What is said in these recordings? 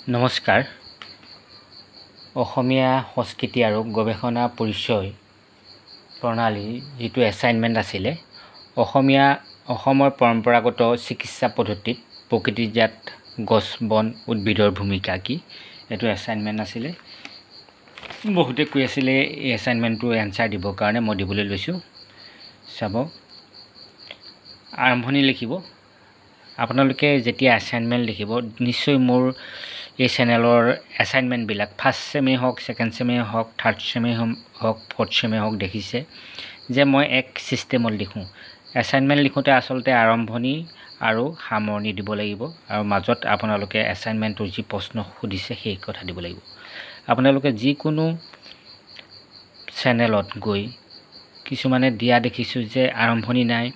নমস্কাৰ। অসমীয়া সংস্কৃতি আৰু গৱেষণা পৰিচয় প্ৰণালী যিটো এছাইনমেণ্ট আছিলে অসমৰ পৰম্পৰাগত চিকিৎসা পদ্ধতিত প্ৰকৃতিজাত গছ বন উদ্ভিদৰ ভূমিকা কি এইটো এছাইনমেণ্ট আছিলে। বহুতে কৈ আছিলে এই এছাইনমেণ্টটো এনসাৰ দিবৰ কাৰণে মই দিবলৈ লৈছোঁ। চাব, আৰম্ভণি লিখিব। আপোনালোকে যেতিয়া এছাইনমেণ্ট লিখিব নিশ্চয় মোৰ এই চেনেলৰ এছাইনমেণ্টবিলাক ফাৰ্ষ্ট ছেমেই হওক, ছেকেণ্ড ছেমেই হওক, থাৰ্ড ছেমেই হওক, ফ'ৰ্থ ছেমেই হওক দেখিছে যে মই এক ছিষ্টেমত লিখোঁ। এছাইনমেণ্ট লিখোঁতে আচলতে আৰম্ভণি আৰু সামৰণি দিব লাগিব আৰু মাজত আপোনালোকে এছাইনমেণ্টৰ যি প্ৰশ্ন সুধিছে সেই কথা দিব লাগিব। আপোনালোকে যিকোনো চেনেলত গৈ কিছুমানে দিয়া দেখিছোঁ যে আৰম্ভণি নাই,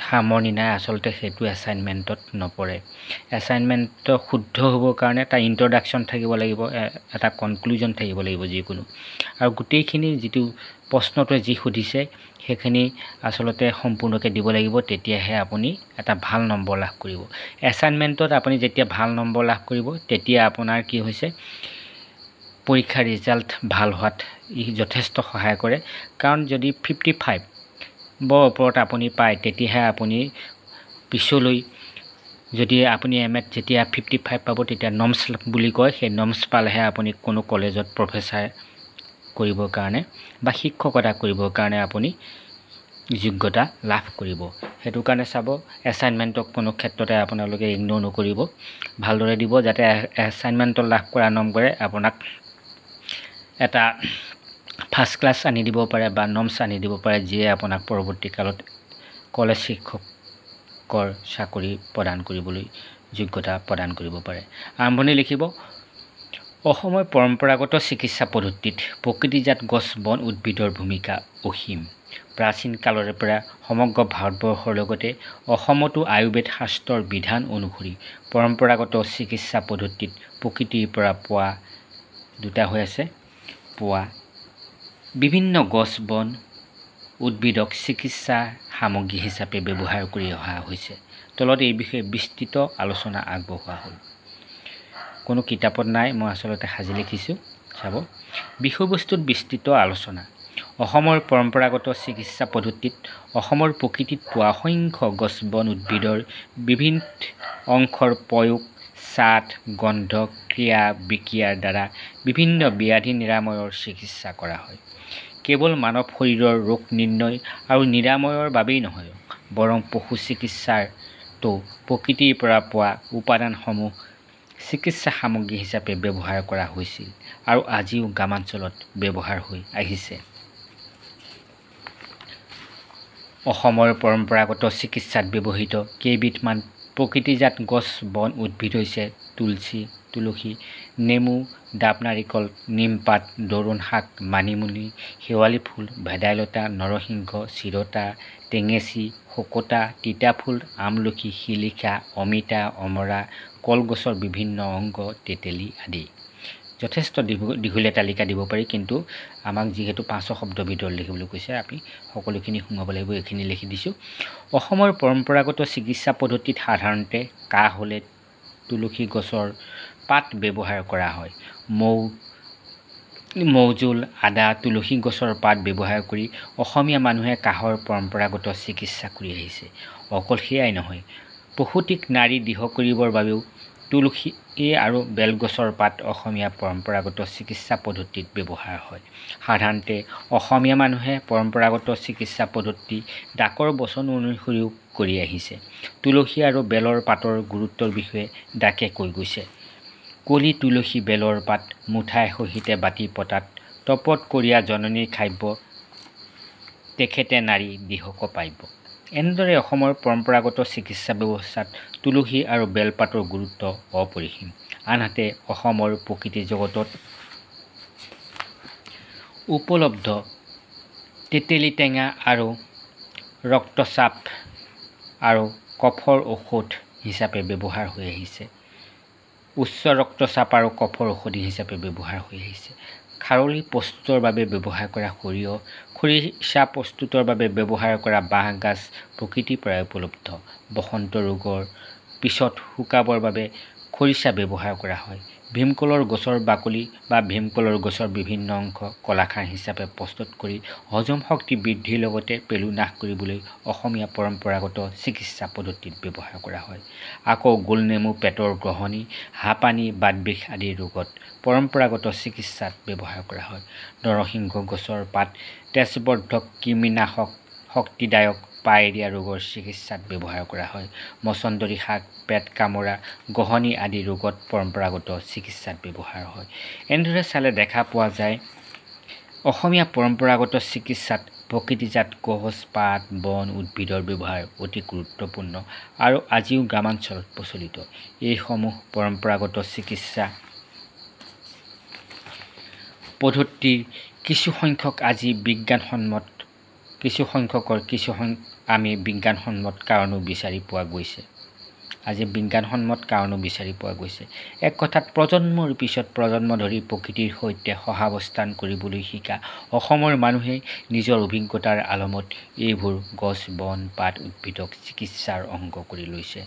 সামৰণি নাই, আচলতে সেইটো এছাইনমেণ্টত নপৰে। এছাইনমেণ্ট শুদ্ধ হ'বৰ কাৰণে এটা ইন্ট্ৰডাকশ্যন থাকিব লাগিব, এটা কনক্লুজন থাকিব লাগিব যিকোনো, আৰু গোটেইখিনি যিটো প্ৰশ্নটোৱে যি সুধিছে সেইখিনি আচলতে সম্পূৰ্ণকৈ দিব লাগিব। তেতিয়াহে আপুনি এটা ভাল নম্বৰ লাভ কৰিব। এছাইনমেণ্টত আপুনি যেতিয়া ভাল নম্বৰ লাভ কৰিব তেতিয়া আপোনাৰ কি হৈছে, পৰীক্ষাৰ ৰিজাল্ট ভাল হোৱাত ই যথেষ্ট সহায় কৰে। কাৰণ যদি 55 ওপৰত আপুনি পায় তেতিয়াহে আপুনি পিছলৈ যদি আপুনি এমএত যেতিয়া 55 পাব তেতিয়া নমছ বুলি কয়, সেই নমছ পালেহে আপুনি কোনো কলেজত প্ৰফেচাৰ কৰিবৰ কাৰণে বা শিক্ষকতা কৰিবৰ কাৰণে আপুনি যোগ্যতা লাভ কৰিব। সেইটো কাৰণে চাব, এছাইনমেণ্টক কোনো ক্ষেত্ৰতে আপোনালোকে ইগন'ৰ নকৰিব, ভালদৰে দিব যাতে এছাইনমেণ্টত লাভ কৰা নম্বৰে আপোনাক এটা ফাৰ্ষ্ট ক্লাছ আনি দিব পাৰে বা নমছ আনি দিব পাৰে, যিয়ে আপোনাক পৰৱৰ্তী কালত কলেজ শিক্ষকৰ চাকৰি প্ৰদান কৰিবলৈ যোগ্যতা প্ৰদান কৰিব পাৰে। আৰম্ভণি লিখিব। অসমৰ পৰম্পৰাগত চিকিৎসা পদ্ধতিত প্ৰকৃতিজাত গছ বন উদ্ভিদৰ ভূমিকা অসীম। প্ৰাচীন কালৰে পৰা সমগ্ৰ ভাৰতবৰ্ষৰ লগতে অসমতো আয়ুৰ্বেদ শাস্ত্ৰৰ বিধান অনুসৰি পৰম্পৰাগত চিকিৎসা পদ্ধতিত প্ৰকৃতিৰ পৰা পোৱা বিভিন্ন গছ বন উদ্ভিদক চিকিৎসা সামগ্ৰী হিচাপে ব্যৱহাৰ কৰি অহা হৈছে। তলত এই বিষয়ে বিস্তৃত আলোচনা আগবঢ়োৱা হ'ল। কোনো কিতাপত নাই, মই আচলতে সাজি লিখিছোঁ। চাব, বিষয়বস্তুত বিস্তৃত আলোচনা। অসমৰ পৰম্পৰাগত চিকিৎসা পদ্ধতিত অসমৰ প্ৰকৃতিত পোৱা অসংখ্য গছ বন উদ্ভিদৰ বিভিন্ন অংশৰ প্ৰয়োগ ছাট, গন্ধ, ক্ৰিয়া বিক্ৰিয়াৰ দ্বাৰা বিভিন্ন ব্যাধি নিৰাময়ৰ চিকিৎসা কৰা হয়। কেৱল মানৱ শৰীৰৰ ৰোগ নিৰ্ণয় আৰু নিৰাময়ৰ বাবেই নহয়, বৰং পশু চিকিৎসাতো প্ৰকৃতিৰ পৰা পোৱা উপাদানসমূহ চিকিৎসা সামগ্ৰী হিচাপে ব্যৱহাৰ কৰা হৈছিল আৰু আজিও গ্ৰামাঞ্চলত ব্যৱহাৰ হৈ আহিছে। অসমৰ পৰম্পৰাগত চিকিৎসাত ব্যৱহৃত কেইবিধমান প্ৰকৃতিজাত গছ বন উদ্ভিদ হৈছে তুলসী, নেমু, ডাব নাৰিকল, নিমপাত, দৰুণ শাক, মানিমুনি, শেৱালি ফুল, ভেদাইলতা, নৰসিংহ, চিৰতা, টেঙেচি, শকোতা, তিতাফুল, আমলখি, শিলিখা, অমিতা, অমৰা, কলগছৰ বিভিন্ন অংগ, তেতেলী আদি। যথেষ্ট দীঘলীয়া তালিকা দিব পাৰি, কিন্তু আমাক যিহেতু 500 শব্দৰ ভিতৰত লিখিবলৈ কৈছে আমি সকলোখিনি সোমাব লাগিব, এইখিনি লিখি দিছোঁ। অসমৰ পৰম্পৰাগত চিকিৎসা পদ্ধতিত সাধাৰণতে কাহ হ'লে তুলসী গছৰ পাত ব্যৱহাৰ কৰা হয়। মৌজোল, আদা, তুলসী গছৰ পাত ব্যৱহাৰ কৰি অসমীয়া মানুহে কাহৰ পৰম্পৰাগত চিকিৎসা কৰি আহিছে। অকল সেয়াই নহয়, প্ৰসূতিক নাৰী দিহ কৰিবৰ বাবেও তুলসী আৰু বেলগছৰ পাত অসমীয়া পৰম্পৰাগত চিকিৎসা পদ্ধতিত ব্যৱহাৰ হয়। সাধাৰণতে অসমীয়া মানুহে পৰম্পৰাগত চিকিৎসা পদ্ধতি ডাকৰ বচন অনুসৰিও কৰি আহিছে। তুলসী আৰু বেলৰ পাতৰ গুৰুত্বৰ বিষয়ে ডাকে কৈ গৈছে। কলি তুলসী বেলৰ পাত মুঠাই সহিতে বাটি পতাত তপত কৰিয়া জননীৰ খাব্য, তেখেতে নাৰী দিহক পাব্য। এনেদৰে অসমৰ পৰম্পৰাগত চিকিৎসা ব্যৱস্থাত তুলসী আৰু বেলপাতৰ গুৰুত্ব অপৰিসীম। আনহাতে অসমৰ প্ৰকৃতি জগতত উপলব্ধ তেতেলী টেঙা আৰু ৰক্তচাপ আৰু কফৰ ঔষধ হিচাপে ব্যৱহাৰ হৈ আহিছে। উচ্চ ৰক্তচাপ আৰু কফৰ ঔষধি হিচাপে ব্যৱহাৰ হৈ আহিছে। খাৰলি প্ৰস্তুতৰ বাবে ব্যৱহাৰ কৰা সৰিয়হ, খৰিচা প্ৰস্তুতৰ বাবে ব্যৱহাৰ কৰা বাঁহগাজ প্ৰকৃতিৰ পৰাই উপলব্ধ। বসন্ত ৰোগৰ পিছত শুকাবৰ বাবে খৰিচা ব্যৱহাৰ কৰা হয়। ভীমকলৰ গছৰ বাকলি বা ভীমকলৰ গছৰ বিভিন্ন অংশ কলাখাৰ হিচাপে প্ৰস্তুত কৰি হজম শক্তি বৃদ্ধিৰ লগতে পেলু নাশ কৰিবলৈ অসমীয়া পৰম্পৰাগত চিকিৎসা পদ্ধতিত ব্যৱহাৰ কৰা হয়। আকৌ গোলনেমু পেটৰ গ্ৰহণী, হাঁপানি, বাতবিষ আদি ৰোগত পৰম্পৰাগত চিকিৎসাত ব্যৱহাৰ কৰা হয়। নৰসিংহ গছৰ পাত তেজবৰ্ধক, কৃমিনাশক, শক্তিদায়ক, পায়েৰিয়া ৰোগৰ চিকিৎসাত ব্যৱহাৰ কৰা হয়। মচন্দৰী শাক পেট কামোৰা, গ্ৰহণী আদি ৰোগত পৰম্পৰাগত চিকিৎসাত ব্যৱহাৰ হয়। এনেদৰে চালে দেখা পোৱা যায় অসমীয়া পৰম্পৰাগত চিকিৎসাত প্ৰকৃতিজাত গছ, পাত, বন, উদ্ভিদৰ ব্যৱহাৰ অতি গুৰুত্বপূৰ্ণ আৰু আজিও গ্ৰামাঞ্চলত প্ৰচলিত। এইসমূহ পৰম্পৰাগত চিকিৎসা পদ্ধতিৰ কিছুসংখ্যক আজি বিজ্ঞানসন্মত আমি বিজ্ঞানসন্মত কাৰণো বিচাৰি পোৱা গৈছে। এক কথাত প্ৰজন্মৰ পিছত প্ৰজন্ম ধৰি প্ৰকৃতিৰ সৈতে সহাৱস্থান কৰিবলৈ শিকা অসমৰ মানুহে নিজৰ অভিজ্ঞতাৰ আলমত এইবোৰ গছ, বন, পাত, উদ্ভিদক চিকিৎসাৰ অংগ কৰি লৈছে।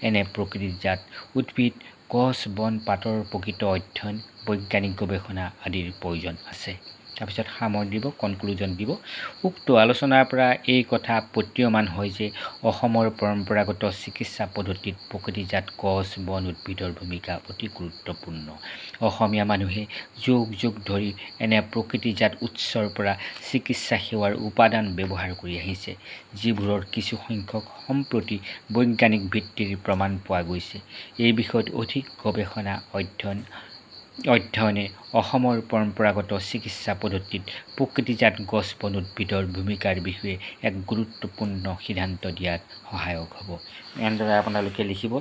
এনে প্ৰকৃতিজাত উদ্ভিদ, গছ, বন, পাতৰ প্ৰকৃত অধ্যয়ন, বৈজ্ঞানিক গৱেষণা আদিৰ প্ৰয়োজন আছে। তাৰপিছত সামৰি দিব, কনক্লুজন দিব। উক্ত আলোচনাৰ পৰা এই কথা প্ৰতীয়মান হয় যে অসমৰ পৰম্পৰাগত চিকিৎসা পদ্ধতিত প্ৰকৃতিজাত গছ, বন, উদ্ভিদৰ ভূমিকা অতি গুৰুত্বপূৰ্ণ। অসমীয়া মানুহে যুগ যুগ ধৰি এনে প্ৰকৃতিজাত উৎসৰ পৰা চিকিৎসা সেৱাৰ উপাদান ব্যৱহাৰ কৰি আহিছে, যিবোৰৰ কিছুসংখ্যক সম্প্ৰতি বৈজ্ঞানিক ভিত্তিৰ প্ৰমাণ পোৱা গৈছে। এই বিষয়ত অধিক গৱেষণা অধ্যয়নে অসমৰ পৰম্পৰাগত চিকিৎসা পদ্ধতিত প্ৰকৃতিজাত গছ, বন, উদ্ভিদৰ ভূমিকাৰ বিষয়ে এক গুৰুত্বপূৰ্ণ সিদ্ধান্ত দিয়াত সহায়ক হ'ব। এনেদৰে আপোনালোকে লিখিব,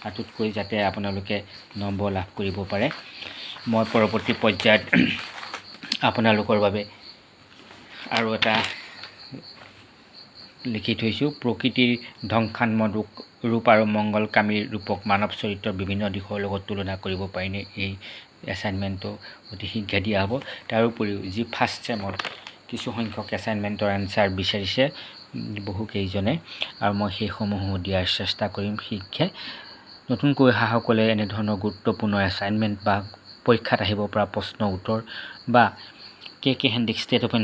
তাতোতকৈ যাতে আপোনালোকে নম্বৰ লাভ কৰিব পাৰে। মই পৰৱৰ্তী পৰ্যায়ত আপোনালোকৰ বাবে আৰু এটা লিখি থৈছোঁ, প্ৰকৃতিৰ ধ্বংসাত্মক ৰূপ আৰু মংগলকামী ৰূপক মানৱ চৰিত্ৰৰ বিভিন্ন দিশৰ লগত তুলনা কৰিব পাৰিনে? এই এছাইনমেণ্টটো অতি শীঘ্ৰে দিয়া হ'ব। তাৰোপৰিও যি ফাৰ্ষ্ট চেমত কিছুসংখ্যক এছাইনমেণ্টৰ এনচাৰ বিচাৰিছে বহুকেইজনে, আৰু মই সেইসমূহো দিয়াৰ চেষ্টা কৰিম শীঘ্ৰে। নতুনকৈ অহাসকলে এনেধৰণৰ গুৰুত্বপূৰ্ণ এছাইনমেণ্ট বা পৰীক্ষাত আহিব পৰা প্ৰশ্ন উত্তৰ বা কে হেণ্ডিক ষ্টেট অপেন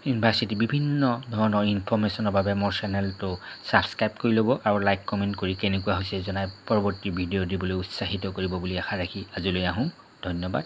ইউনিভাৰ্চিটি বিভিন্ন ধৰণৰ ইনফৰ্মেশ্যনৰ বাবে মোৰ চেনেলটো ছাবস্ক্ৰাইব কৰি ল'ব আৰু লাইক কমেণ্ট কৰি কেনেকুৱা হৈছে জনাই পৰৱৰ্তী ভিডিঅ' দিবলৈ উৎসাহিত কৰিব বুলি আশা ৰাখি আজিলৈ আহোঁ। ধন্যবাদ।